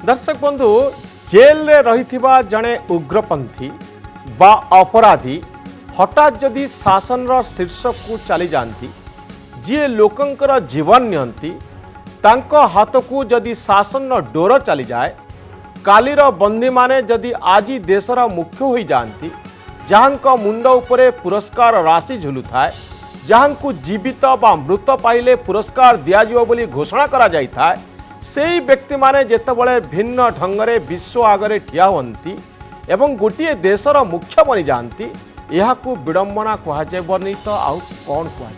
दर्शक बंधु जेल रे रहिथिबा जणे उग्रपंथी बा अपराधी हठात जदि शासन शीर्ष को चली जाती जी लोकंकर जीवन नियंती तांको हाथ को जदि शासन डोर चली जाए कालीर बंदी माने जदि आज देशर मुख्य हो जाती जहाँ मुंड उपरे पुरस्कार राशि झुलु थाए जहाँ को जीवित बा मृत पाइले पुरस्कार दियाजिव बोली घोषणा करा जाई थाए सेई व्यक्ति माने जेतेबेले भिन्न ढंगरे विश्व आगरे ठिया हुअन्ति एवं गोटे देशर मुख्य बनी जाती यहाकू विडंबना कहुनी तो आउ कौन कह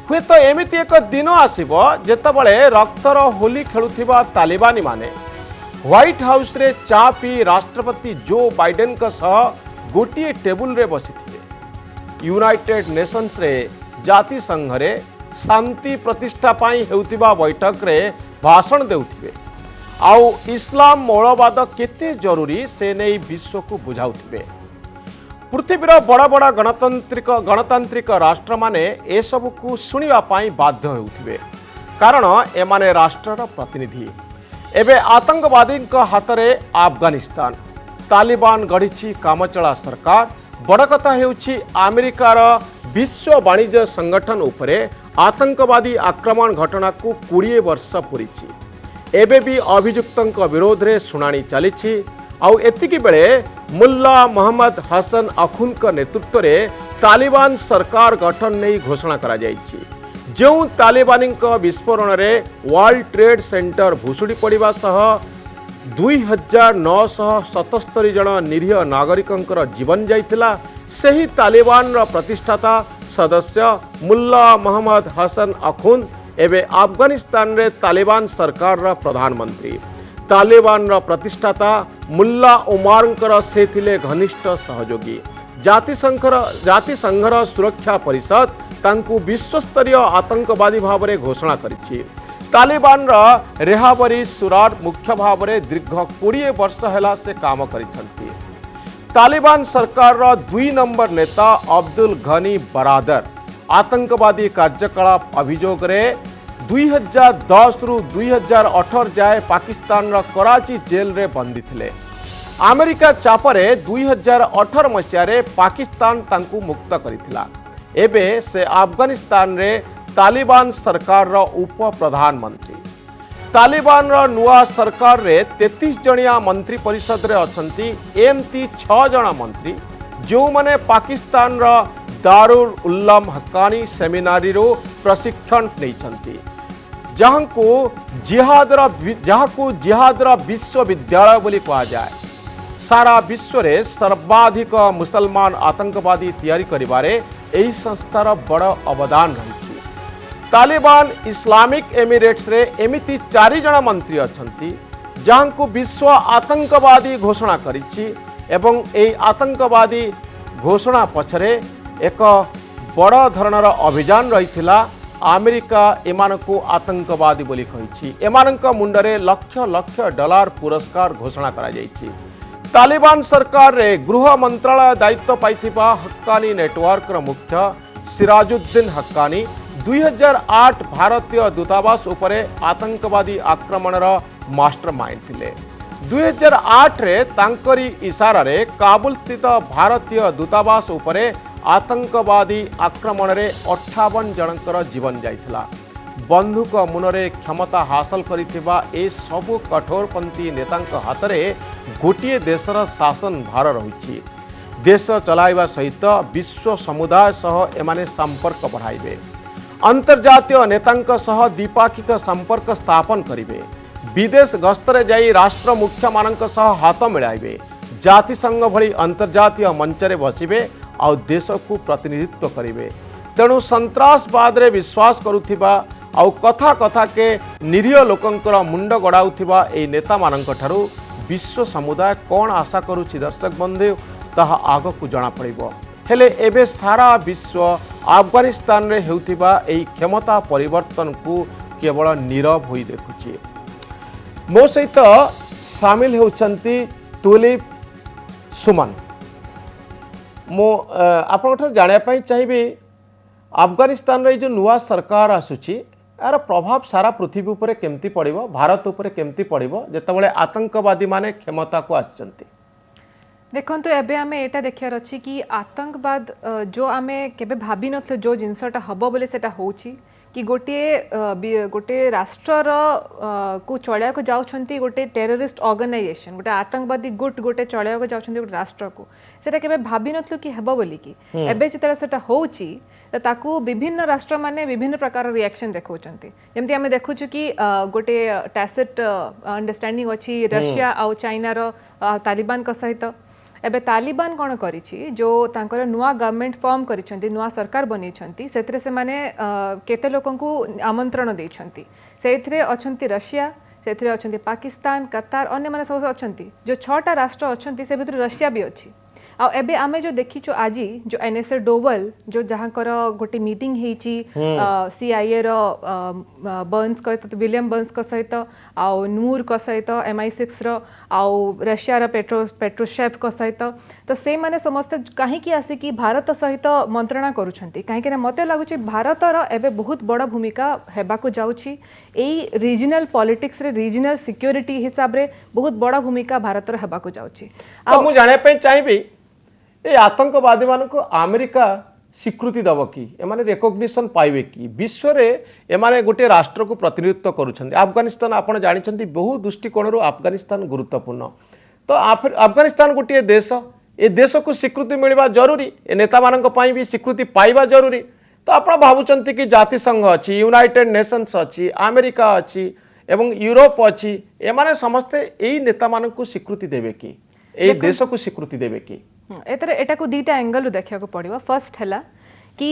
हुए तो एमती एक दिन आसब जेतेबेले रक्तर होली खेलुथिबा तालिबानी माने व्हाइट हाउस रे चा पी राष्ट्रपति जो बाइडेन का सह गोटे टेबुल रे बसिथिले यूनाइटेड नेशंस रे जाति संघ रे शांति प्रतिष्ठा पाई हेउथिबा बैठक रे भाषण देउथिबे आउ इस्लाम मौलवाद केते जरूरी से नहीं विश्व को बुझाउथिबे पृथ्वीर बड़ बड़ गणतांत्रिक राष्ट्र माने ए सब को सुनिबा पाई बाध्य हेउथिबे कारण एमाने राष्ट्रर प्रतिनिधि एबे आतंकवादी हाथ में अफगानिस्तान तालिबान गढ़ी कामचला सरकार बड़ कथा हेउछि अमेरिकार विश्व वाणिज्य संगठन उपरे आतंकवादी आक्रमण घटना को 20 वर्ष पूरीछि एबे भी अभियुक्तों विरोध में शुणाणी चली आउ एतिकी बेले मुल्ला मोहम्मद हसन अखुन नेतृत्व में तालिबान सरकार गठन नहीं घोषणा करा जाइछि जो तालिबानी विस्फोरण में वर्ल्ड ट्रेड सेंटर भुशुड़ी पड़ा सह 2977 जन निरीह नागरिकों जीवन जाइतिला सही तालिबान प्रतिष्ठाता सदस्य मुल्ला मोहम्मद हसन अखुन एवं अफगानिस्तान रे तालिबान सरकार प्रधानमंत्री तालिबान प्रतिष्ठाता मुल्ला उमार से थिले घनिष्ठ सहयोगी जातिसंघर सुरक्षा परिषद तांकु विश्वस्तरीय आतंकवादी भाव में घोषणा करिछि तालिबान रेहाबरी सुरार मुख्य भाव में दीर्घ 20 वर्ष है से काम करिछन्ति तालिबान सरकार 2 नंबर नेता अब्दुल घनी बरादर आतंकवादी कार्यकलाप अभियोग रे 2010 रु 2018 जाए पाकिस्तान कराची जेल रे बंदी थिले अमेरिका चापरे 2018 मसीह पाकिस्तान तांकु मुक्त करिथिला एबे से अफगानिस्तान रे तालिबान सरकार उप प्रधानमंत्री तालिबान नुआ सरकार रे 33 जणिया मंत्री परिषद रे अछंती एमती 6 जण मंत्री जो माने पाकिस्तान दारुल उल्लम हक्कानी सेमिनारी रो प्रशिक्षण नहीं जहाँ को जिहादर विश्वविद्यालय बोली कहा जाए सारा विश्व रे सर्वाधिक मुसलमान आतंकवादी तैयारी करिबारे एही संस्थार बड़ अवदान रही तालिबान इस्लामिक एमिरेट्स रे एमिति 4 जण मंत्री अछंती जहाँ को विश्व आतंकवादी घोषणा करिछि एवं एही आतंकवादी घोषणा पछरे एक बड़ धरणर अभियान रही अमेरिका एमानकु आतंकवादी बोली कहिछि एमानक मुंडरे लक्ष लक्ष डॉलर पुरस्कार घोषणा करा जाइछि तालिबान सरकार रे गृह मंत्रालय दायित्व पाइथिबा हक्कानी नेटवर्क मुख्य सिराजुद्दीन हक्कानी 2008 भारतीय दूतावास उपरे आतंकवादी आक्रमणर मास्टरमाइंड थिले 2008 रे तांकरी इशारा रे काबुल स्थित भारतीय दूतावास उपरे आतंकवादी आक्रमण रे 58 जनकर जीवन जाइथिला बंधुक मुनरे क्षमता हासिल करिथिबा ए सबु कठोरपंथी नेतांक हाथ में गोटे देशर शासन भार रही देश चलाइबा सहित विश्व समुदाय सह एमाने संपर्क बढ़ाइबे अंतर्जातीय नेतांक सह द्विपाक्षिक संपर्क स्थापन करिवे विदेश गस्तरे जाई राष्ट्र मुख्य मानक सह हाथ मिलाइबे जातिसंघ भली अंतर्जातीय मंचरे बसिबे आ देश को प्रतिनिधित्व करिवे तेणु सन्त्रासवाद रे विश्वास करुथिबा आउ कथा कथा के निरीह लोकंकर मुंड गड़ाउथिबा ए नेता मानक ठारू विश्व समुदाय कौन आशा करुछि दर्शक बंधु ताहा आग को जना पड़िबो हेले एबे सारा विश्व अफगानिस्तान रे हेउथिबा एई क्षमता परिवर्तन को केवल नीरव होई देखुछि मो सहित शामिल होउछंती तुलिप सुमन मो आपन ठार जानिया पई चाहिबी अफगानिस्तान रे जो नुआ सरकार आसुछि यार प्रभाव सारा पृथ्वी उपरे केमती पड़िबो, भारत उपरे केमती पड़िबो जेतेबेले आतंकवादी माने क्षमता को आछंती? देखो एबे आमे एटा देखियार अछि कि आतंकवाद जो आमे केबे भाबी नथले जो जिनसटा हबो बोले सेटा होउची कि गोटे राष्ट्र को चलिया को जाउछंती गोटे टेररिस्ट ऑर्गेनाइजेशन गोटे आतंकवादी गुट गोटे चलिया को जाउछंती गोटे राष्ट्र को सेटा केबे भाबी नथलो कि हेबो बोली कि एबे जेतरा सेटा होउची ताकू विभिन्न राष्ट्र माने विभिन्न प्रकार रिएक्शन देखौछंती जेमति आमे देखुछु कि गोटे टैसिट अंडरस्टैंडिंग अछि रशिया आ चाइना रो तालिबान का सहित एबे तालिबान कौन करिछि जो तांकर नुआ गवर्नमेंट फॉर्म करिसेंती नुआ सरकार बनिसेंती सेतरे से माने केते लोकन को आमंत्रण देइछंती सेथरे अछंती रशिया सेथरे अछंती पाकिस्तान कतार अन्य माने सब अछंती जो 6टा राष्ट्र अछंती से भितर रशिया भी अछि आ एबे आमे जो देखिछु आजी जो एनएसए डोवल जो जहां कर गोटे मीटिंग हेची सीआईए रो बर्न्स को विलियम बर्न्स को सहित आ नूर को सहित MI6 रो आ रशिया रो पेट्रोशेव को सहित तो से माने समस्त कहीं की आसी कि भारत सहित मंत्रणा करूछंती कहीं कि मते लागुची भारत रो एबे बहुत बड़ भूमिका हेबा को जाउची एई रीजनल पॉलिटिक्स रे रीजनल सिक्योरिटी हिसाब रे बहुत बड़ भूमिका भारत रो हेबा को जाउची आ मु जाने पे चाहिबी ए आतंकवादी मानको अमेरिका स्वीकृति दब कि एमाने रिकॉग्निशन पाइबे कि विश्व रे एमाने गोटे राष्ट्र को प्रतिनिधित्व करूछंती अफगानिस्तान आपण जानिछंती बहु दृष्टिकोण रो अफगानिस्तान गुरुत्वपूर्ण तो अफगानिस्तान गोटे देश ए देश को स्वीकृति मिलवा जरूरी ए नेता मानक पई भी स्वीकृति पाइबा जरूरी तो आपण भाबुचंती कि जातिसंघ अछि यूनाइटेड नेशंस अछि अमेरिका अछि एवं यूरोप अछि एमाने समस्ते एई नेता मानक को स्वीकृति देबे कि ए देश को स्वीकृति देबे कि एतरे एटा को दीटा एंगल देखा पड़ो फर्स्ट है कि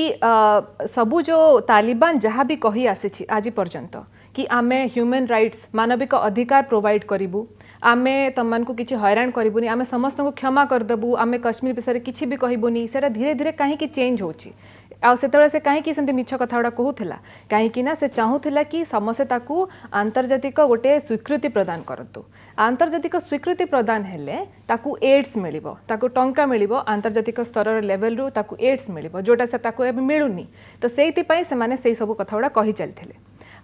सबू जो तालिबान जहाँ भी कही आसी आज पर्यंत कि आमे ह्यूमन राइट्स मानविक अधिकार प्रोवाइड करिबु आमे तमन को किछि हैरान करिबुनी आमे समस्त को क्षमा करदेबु आमे कश्मीर विषय किछि भी कहबुनी सेटा धीरे धीरे कहीं कि चेंज होची आ सेतबेले से कहीं सेमती मिछ कथा गुड़ा कहूला कहीं ना से चाहूला कि समस्ते ताकू आंतर्जातिक गोटे स्वीकृति प्रदान करतु आंतर्जातिक स्वीकृति प्रदान हेले ताकू एड्स मिलिबो ताकू टंका मिलिबो आंतर्जातिक स्तर लेवल रु ताकू एड्स मिलिबो जोटा से ताकू एबे मिलुनी तो सेति पई से माने सेई सब कथा गुड़ा कहि चलथिले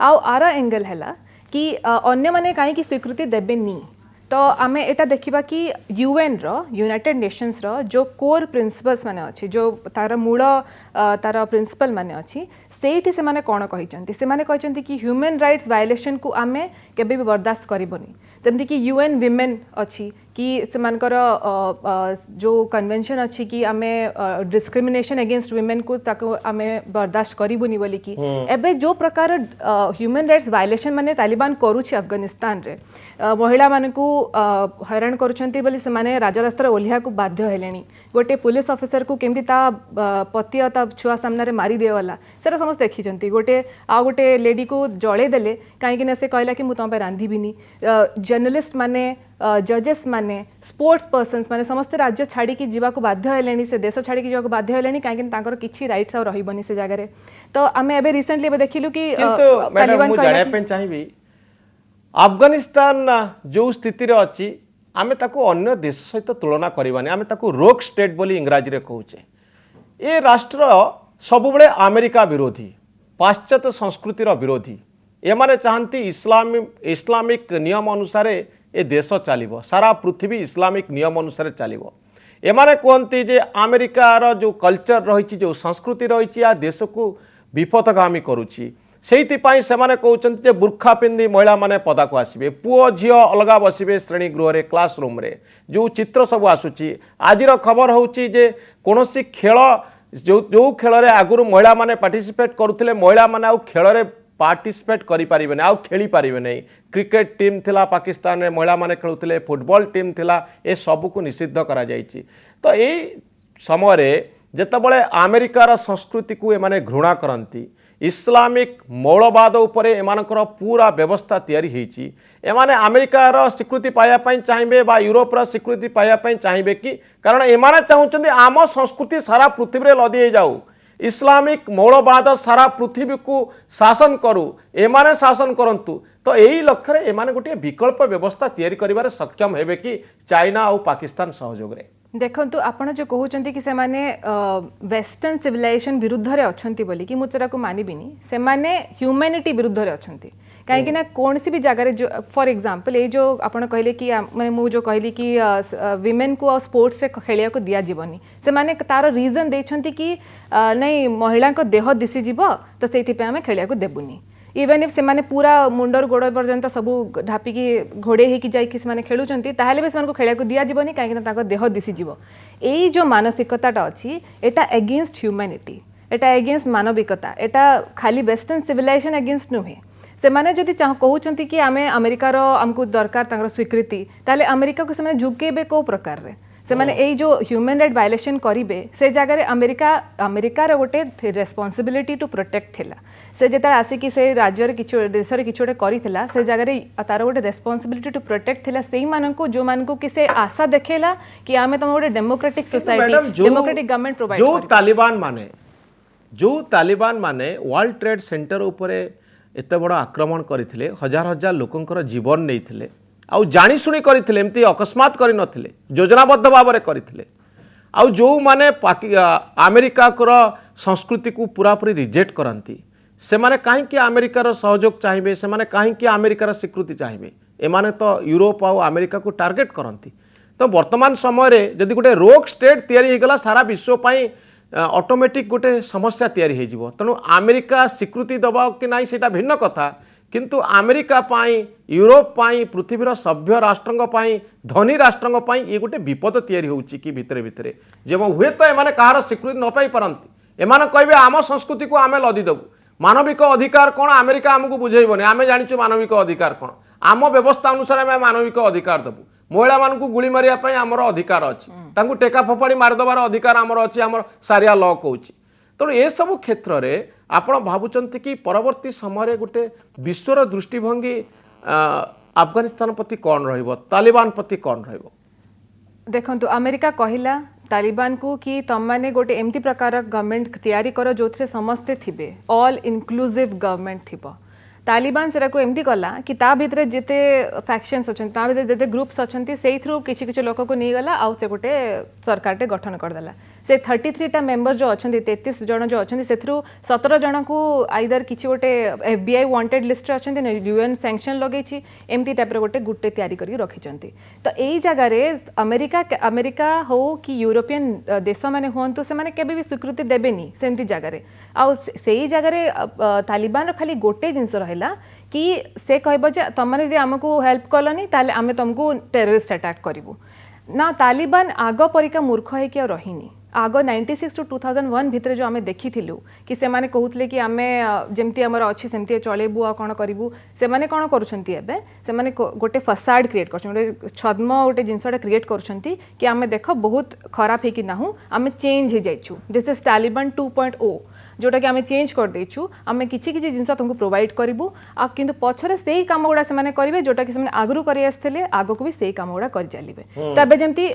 आर एंगल है कि अन्य माने कहीं की स्वीकृति देबेनी तो आमे एटा देखिबा कि यूएन रो यूनाइटेड नेशंस रो जो कोर प्रिंसिपल्स माने अछि जो तार मूल तार प्रिंसिपल माने अछि सेठी से माने कोन कहिचंती से माने कहिचंती कि ह्यूमन राइट्स वायलेशन को आमे केबे भी बर्दाश्त करिबोनी जेमति कि यूएन विमेन अछि कि सेमानकर जो कन्वेंशन अछि कि आमे डिस्क्रिमिनेशन अगेंस्ट वुमेन को ताको आमे बर्दाश्त करिबोनी बोली कि एबे जो प्रकार ह्यूमन राइट्स वायलेशन माने तालिबान करूछि अफगानिस्तान रे महिला मान को हैरान करुछंती बोली से माने राजरास्ता ओल्हिया को बाध्य हेलेनी गोटे पुलिस ऑफिसर को केमती ता पति और ता छुआ सामने रे मारी देवला सेरा समस्त देखिचंती गोटे गोटे लेडी को जळे देले काहे कि ना से कहला कि मु तम पे रांधीबिनी जर्नलिस्ट माने जजेस माने स्पोर्ट्स पर्सन्स माने समस्त राज्य छाड़ी की जीवा को बाध्य हेलेनी से देश छाड़ी की जीवा को बाध्य हेलेनी काहे कि तांकर किछि राइट्स आ रहिबनी से जगह रे तो आमे एबे रिसेंटली एबे देखिलु कि तालिबान कहला कि चाहिबी अफगानिस्तान जो स्थिति रे अछि आमे ताको अन्य देश सहित तुलना करबानी आमे ताको रोक स्टेट बोली इंग्राजी रे कहूचे ए राष्ट्र सबुबले अमेरिका विरोधी पाश्चात्य संस्कृतिर विरोधी एमाने चाहती इस्लामिक नियम अनुसार ए देश चलिबो सारा पृथ्वी इस्लामिक नियम अनुसार चलिबो एमाने कहती जे अमेरिकार जो कल्चर रही जो संस्कृति रही आ देश को विपथगामी करुच्ची से कहते बुर्खा पिंधि महिला माने पदा को आसबे पुओ झील अलग बसबे श्रेणी गृह क्लास रूम रे जो चित्र सब आसूची आज खबर होची जे कौनसी खेल जो खेल रे आगुरु महिला माने पार्टिसिपेट करुथिले महिला माने आउ खेल रे पार्टिसिपेट करि पारिबे नै आउ खेली पारिबे नै क्रिकेट टीम थिला पाकिस्तान रे महिला माने खेलुथिले फुटबॉल टीम थिला ए सब को निषिद्ध करा जायछि तो एई समय रे जेतबळे अमेरिकार संस्कृति को एमाने घृणा करंती इस्लामिक मौलवाद उपरे एमानकर पूरा व्यवस्था तैयारी होईची एमाने अमेरिकार स्वीकृति पाया पई चाहिबे बा यूरोप रा स्वीकृति पाया पई चाहिबे कि कारण एमाने चाहुचंदी आम संस्कृति सारा पृथ्वी रे लदी जाऊ इस्लामिक मौलवाद सारा पृथ्वी को शासन करू एमाने शासन करंतु तो यही लक्ष्य एमाने गोटे विकल्प व्यवस्था तैयारी करिवारे सक्षम हेबे कि चाइना और पाकिस्तान सहयोग रे। देखंतु आपण जो कहउचंती कि से माने वेस्टर्न सिविलाइजेशन विरुद्ध रे अछंती बोली कि मुतरा को मानिबिनी से माने ह्यूमैनिटी विरुद्ध रे अछंती काहे कि ना कौन सी भी जगह रे जो फॉर एग्जांपल ए जो आपण कहले कि माने मु जो कहली कि विमेन को स्पोर्ट्स रे खेलिया को दिया जीवनी से माने तार रीजन देछंती कि नहीं महिला को देह दिसी जीव तो सेति पे हमें खेलिया को देबुनी इवन इफ से माने पूरा मुंडर गोड़ पर्यंत सबू ढापिकी घोड़े होगी जाइए से खेलुंट ताहले भी से खेल को दि जाबनी कहीं देह दिशीज यही जो मानसिकता अच्छी एटा एगेन्स्ट ह्यूमैनिटी एटा एगेन्स्ट मानविकता एटा खाली वेस्टर्न सिविलाइजेशन एगेन्स्ट नुहे से माने जदि कहते कि आम अमेरिकार आमको दरकार स्वीकृति ताले अमेरिका को से झुकेबे को प्रकार रे से माने यही जो ह्यूमन राइट वायलेशन करेंगे से जगह अमेरिकार गोटे रेस्पॉन्सिबिलिटी टू प्रोटेक्ट थिला से जो आसिकी से राज्य देश कि गोटे से जगह तार गोटे रेस्पॉन्सिबिलिटी टू प्रोटेक्ट थिला सेही माननको जो माननको कि से आशा देखेला कि आमे तुम गोटे democratic society democratic government provide जो तालिबान माने वर्ल्ड ट्रेड सेंटर उपरे एत बड़ आक्रमण करथिले हजार हजार लोकंकर जीवन नैथिले आउ जानी शुणी करथिले एमती अकस्मात करि नथिले योजनाबद्ध भाव में करथिले आउ जो माने अमेरिका को संस्कृति को पूरा पूरी रिजेक्ट करती से माने कहीं अमेरिकार सहयोग चाहिए से माने कहीं अमेरिकार स्वीकृति चाहिए एमाने तो यूरोप आउ अमेरिका को टार्गेट करती तो वर्तमान समय जदि गोटे रोग स्टेट तैयारी होगला सारा विश्वपाई ऑटोमेटिक गोटे समस्या तैयारी हो तेणु अमेरिका स्वीकृति दबा कि ना से भिन्न कथा किंतु अमेरिका पाई यूरोप पाई पृथ्वीर सभ्य राष्ट्रों पाई धनी राष्ट्रों पाई ये गोटे विपद तैयारी होउची कि भितरे भितरे जब हुए तो एमाने कहार स्वीकृति न पाई पारंती एमाने कहबे आम संस्कृति को आमे लदी देबू मानविक अधिकार कौन अमेरिका आमको बुझेबनी आमे जानिछु मानविक अधिकार कौन आम व्यवस्था अनुसार आम मानविक अधिकार देबू महिला मानू गुली मारिया पाई आमर अधिकार अच्छी तांकु टेका फोपाड़ी मारिदेवार अधिकार आमर अच्छी आमर सारिया लॉ कहूँ तेणु ये सब क्षेत्र में आपण भावुंट कि परवर्ती समय गोटे विश्वर दृष्टिभंगी अफगानिस्तान प्रति कौन रहिबो तालिबान प्रति कौन रहिबो देखंतु अमेरिका कहिला तालिबान को कि तुम मैंने गोटे एमती प्रकार गवर्नमेंट तैयारी कर जो थे समस्ते थिबे ऑल इनक्लूसिव गवर्नमेंट थिबो तालिबान सेरा को एमती कला कि ता भितर जिते फैक्शंस अछंती ता भितर जिते ग्रुप्स अछंती सेही थ्रू किछि किछि लोक को नहीं गला आउ से गोटे सरकार टे गठन कर देला से 33 टा मेंबर जो अछंती 33 जन जो अछंती से थ्रू 17 जन को आइदर किछि गोटे एफबीआई वांटेड लिस्ट रे अछंती यूएन सैंक्शन लगेछि एमती टाइप रे गोटे गुट्टे तैयारी करी रखिचंती तो एई जगह रे अमेरिका हो कि यूरोपियन देश माने होंतु से माने केबे भी स्वीकृति देबेनी सेमती जगह रे आउ सेही जगह रे तालिबान रो खाली गोटे जिंस रहिला कि से कहबो जे तमने जे हमको हेल्प कलनी ताले आमे तुमको टेररिस्ट अटैक करिवु ना तालिबान आग परिका मूर्ख है कि रहीनी आग 96 टू 2001 भितर जो आमे देखी थिलु कि से माने कहउतले कि आमे जेमती हमर अछि सेमती चलेबु आ कोन करिवु से माने कोन करूछंती एबे से माने गोटे फसाड क्रिएट करछन गोटे छद्म गोटे जिंसटा क्रिएट करछंती कि आमे देखो बहुत खराब है कि नाहु आमे चेंज हे जाइछु दिस इज तालिबान 2.0 जोटा कि आमे चेंज कर देछु आमे किछि किछि जिंस तुमको प्रोवाइड करिवु आ किंतु पछरे सेही काम गुडा से माने करिवे जोटा कि से माने आगरु करि आस्थले आगो को भी सेही काम गुडा कर चलिबे तबे जेमती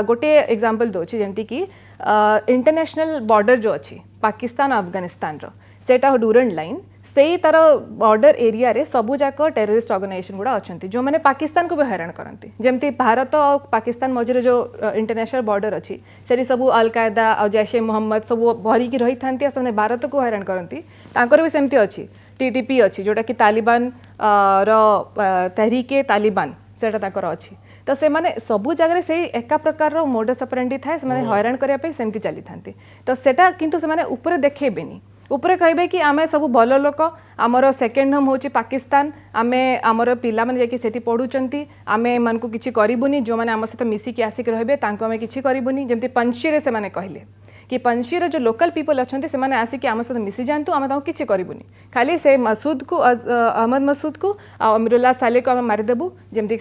गोटे एग्जांपल दोछि जेमती कि इंटरनेशनल बॉर्डर जो अच्छी पाकिस्तान अफगानिस्तान रो सेटा ड्यूरेंट लाइन से तार बॉर्डर एरिया रे सबू जाक टेररिस्ट ऑर्गेनाइजेशन गुड़ा अच्छी जो मैंने पाकिस्तान को भी हैरान करती जमती भारत और पाकिस्तान मझे जो इंटरनेशनल बॉर्डर अच्छी से सब अल कायदा और जैश ए मोहम्मद सब भरिकी रही था भारत को हैरान करती भी सेमती अच्छी टीटीपी अच्छी जोटा कि तालिबान तहरीके तालिबान सेटा ताकर अच्छी तो से माने सबू जगह से एका प्रकार रो मोडस ऑपरेंडी थाए से माने हैरान करिया पे सेमती चली थांती तो सेटा किंतु से माने ऊपर देखेबेनी ऊपर कहबे कि आमे सब भल लोक आमर सेकेंड होम होची पाकिस्तान आमे आमर पिला माने जाके सेठी पढुचंती आमे मन को किछि करिबुनी जो माने आम सहित मिसिक आसिक रहबे तांको आमे किछि करिबुनी जेमती पंचीरे से माने कहले कि पंचीर जो लोकल पीपल अच्छा से आसिक आम सहित मिसी जातु आम किसी करूनी खाली से मसूद को अहमद मसूद को अमीरुल्लाह साले को आम मारिदेबू जमती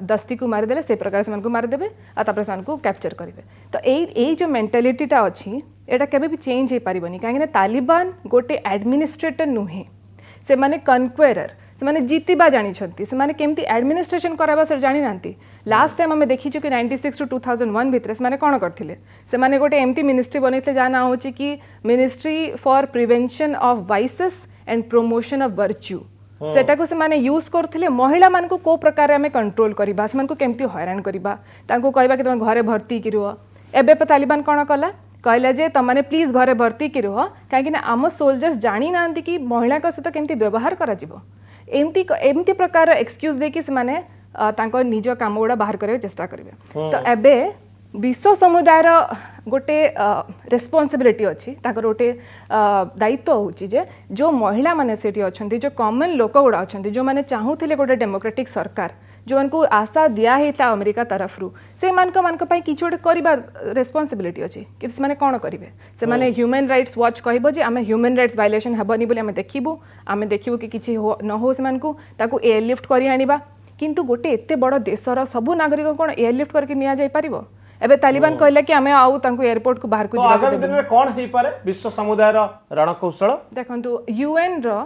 दस्ती को मारिदेले से प्रकार से मारिदेवे से कैप्चर करेंगे तो यही जो मेंटालिटीटा अच्छी एटा केबे भी चेंज हो पारिबनी कहीं तालिबान गोटे एडमिनिस्ट्रेटर नुहे से माने कन्क्वेरर से माने जीतिबा जानी से माने केमती एडमिनिस्ट्रेशन कराबा से जानी नांती लास्ट टाइम आम देखीचु कि 96 टू 2001 भितर से माने कौन करथिले से माने गोटे एमती मिनिस्ट्री बनैथिले जा ना होची कि ministry for prevention of vices and promotion of virtue सेटा को से माने यूज करथिले महिला मान को को प्रकार आमे कंट्रोल करबा से मान को केमती हैरान करबा तांको कहबा कि तुम घरे भर्ती कि रुह एबे पे तालिबान कोन कला कहला जे तमाने प्लीज घरे भर्ती कि रुह काहे कि आम सोल्जर्स जानी नांती कि महिला का सहित केमती व्यवहार करा जिवो एमती प्रकार एक्सक्यूज दे कि से माने तांको निज काम गुड़ा बाहर करे चेष्टा करिवे तो एबे विश्व समुदायर गोटे रेस्पॉन्सिबिलिटी अच्छी ताकर गोटे दायित्व होची जे जो महिला माने सेठी अछंती जो कॉमन लोक गुड़ा अछंती जो माने चाहूथिले गोटे डेमोक्रेटिक सरकार जो मानकु आशा दिया हेता अमेरिका तरफ रु से मानक पई किछ गोटे करबा रेस्पॉन्सिबिलिटी अच्छी कि माने कोन करिवे से माने ह्यूमन राइट्स वॉच कहबो जे आमे ह्यूमन राइट्स वायलेशन हेबनी बोली आमे देखिबू कि किछि न हो से मानकु ताकू एयरलिफ्ट करी आनिबा किंतु गोटे एते बड़ देशर सबु नागरिक कोन एयरलिफ्ट करके निया जाय पारिबो एबे तालिबान कहला कि आमे आउ तांको एयरपोर्ट को बाहर को तो आगामी दिन में कौन ही पारे विश्व समुदाय रणकौशल देखंतु यूएन रो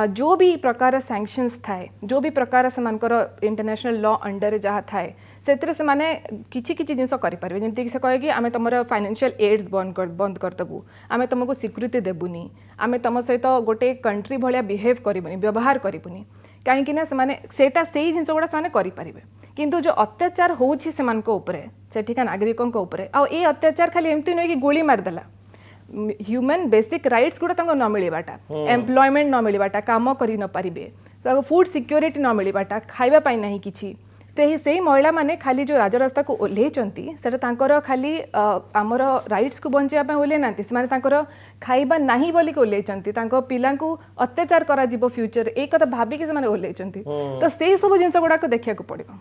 जो भी प्रकार सैंक्शंस थाए जो भी प्रकार से मानकर इंटरनेशनल लॉ अंडर जहाँ थाए से से माने किछि किछि जिंस करि पारबे जेंति कि से कहे कि आमे तमरा फाइनेंशियल एड्स बंद कर दबु आमे तुमको स्वीकृति देबुनी आमे तुम सहित गोटे कंट्री भलिया बिहेव करबुनी व्यवहार करबुनी कहीं ना सेटा से जिनस गुड़ा से करि पारिबे किंतु जो अत्याचार होउछि से मानको ऊपरे सेठिका नागरिकों को ऊपरे आ ए अत्याचार खाली एमती नहीं कि गोली मारदेला ह्यूमन बेसिक राइट्स गुड़ा तंको न मिलबाटा एम्प्लॉयमेंट न मिलबाटा काम करि न पारिबे तंको फूड सिक्योरिटी न मिलबाटा खाइबा पाई नहीं किछि ते सेही महिला माने खाली जो राजरास्ता को ओल्हेचंती सेटा तांकर खाली आमर राइट्स को बंचिया पे ओल्हे नांती से माने तांकर खाइबा नाही बोली को ओल्हेचंती तांको पिला को अत्याचार करा जिवो फ्यूचर ए कथा भाबी के से माने ओल्हेचंती तो सेही सब जिंस गुडा को देखिया को पड़िबो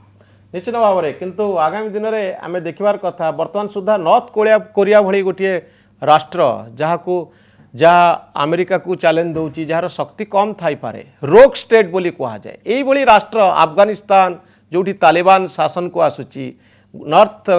निश्चित भाव में किंतु आगामी दिन में आम देखबार कथा बर्तमान सुधा नॉर्थ कोरिया भली गोटे राष्ट्र जहाँ अमेरिका को चैलेंज दौची जार शक्ति कम थाई पारे रोक स्टेट बोली कहा जाए यही भली राष्ट्र अफगानिस्तान जोटी तालिबान शासन को आसुची नॉर्थ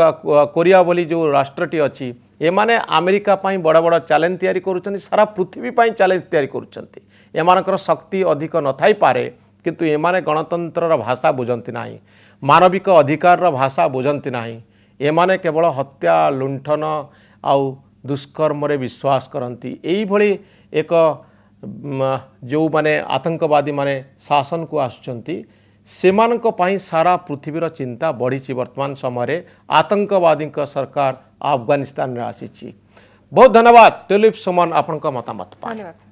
कोरिया बोली जो राष्ट्रटी अच्छी एमाने अमेरिका पाई बड़ बड़ चैलेंज तैयारी करुछंती सारा पृथ्वी पाई चैलेंज तैयारी करुछंती एमानकर शक्ति अधिक न थाई पारे किंतु एमाने गणतंत्र भाषा बुझंती नाही मानविक अधिकार भाषा बुझंती नाही एमाने केवल हत्या लुंठन आउ दुष्कर्म रे विश्वास करती यही भली एक जो माने आतंकवादी माने शासन को आसुचंती सेमानक पाई सारा पृथ्वीर चिंता बढ़ी वर्तमान समय आतंकवादी सरकार अफगानिस्तान रे आसी बहुत धन्यवाद टेलिप सुमन आपन मतामत। धन्यवाद।